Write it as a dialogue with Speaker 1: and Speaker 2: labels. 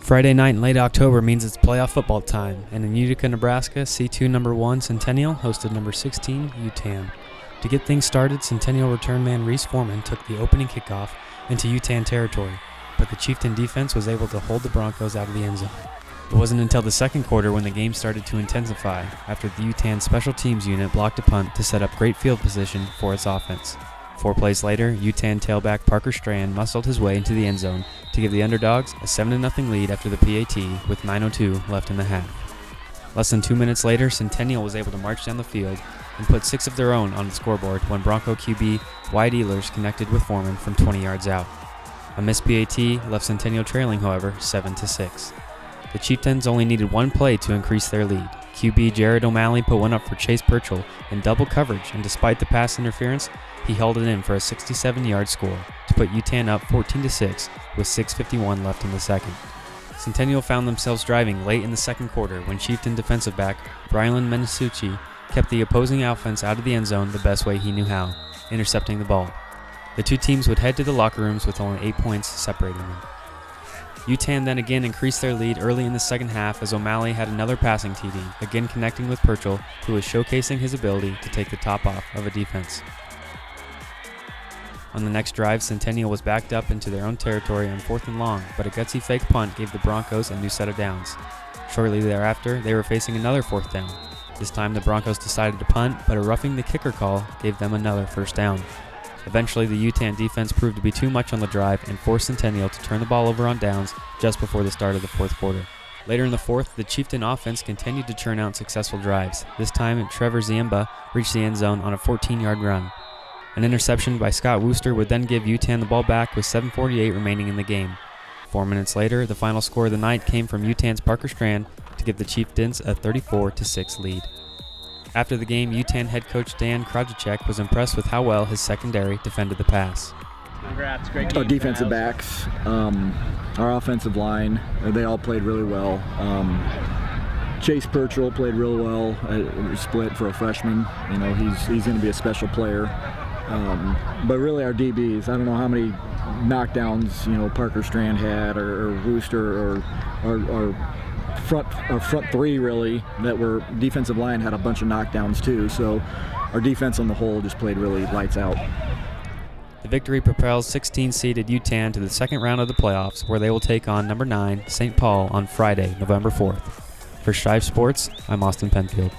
Speaker 1: Friday night in late October means it's playoff football time, and in Utica, Nebraska, C2 number 1 Centennial hosted number 16 Yutan. To get things started, Centennial return man Reese Foreman took the opening kickoff into Yutan territory, but the Chieftain defense was able to hold the Broncos out of the end zone. It wasn't until the second quarter when the game started to intensify after the Yutan special teams unit blocked a punt to set up great field position for its offense. 4 plays later, Yutan tailback Parker Strand muscled his way into the end zone to give the underdogs a 7-0 lead after the PAT with 9:02 left in the half. Less than 2 minutes later, Centennial was able to march down the field and put 6 of their own on the scoreboard when Bronco QB Wyatt Ehlers connected with Foreman from 20 yards out. A missed PAT left Centennial trailing, however, 7-6. The Chieftains only needed 1 play to increase their lead. QB Jared O'Malley put one up for Chase Purchell in double coverage, and despite the pass interference, he held it in for a 67-yard score to put Yutan up 14-6 with 6:51 left in the second. Centennial found themselves driving late in the second quarter when Chieftain defensive back Brylan Menasucci kept the opposing offense out of the end zone the best way he knew how, intercepting the ball. The two teams would head to the locker rooms with only 8 points separating them. Yutan then again increased their lead early in the second half as O'Malley had another passing TD, again connecting with Purchell, who was showcasing his ability to take the top off of a defense. On the next drive, Centennial was backed up into their own territory on 4th and long, but a gutsy fake punt gave the Broncos a new set of downs. Shortly thereafter, they were facing another 4th down. This time the Broncos decided to punt, but a roughing the kicker call gave them another first down. Eventually, the Yutan defense proved to be too much on the drive and forced Centennial to turn the ball over on downs just before the start of the fourth quarter. Later in the fourth, the Chieftain offense continued to churn out successful drives. This time, Trevor Ziemba reached the end zone on a 14-yard run. An interception by Scott Wooster would then give Yutan the ball back with 7:48 remaining in the game. 4 minutes later, the final score of the night came from Yutan's Parker Strand to give the Chieftains a 34-6 lead. After the game, Yutan head coach Dan Krajicek was impressed with how well his secondary defended the pass.
Speaker 2: Congrats, great game.
Speaker 3: Our defensive backs, our offensive line, they all played really well. Chase Purchell played real well, split for a freshman. You know, he's going to be a special player. But really our DBs, I don't know how many knockdowns, you know, Parker Strand had or Wooster or front three really that were defensive line had a bunch of knockdowns too. So our defense on the whole just played really lights out.
Speaker 1: The victory propels 16-seeded Yutan to the second round of the playoffs, where they will take on number 9 St. Paul on Friday, November 4th. For Strive Sports, I'm Austin Penfield.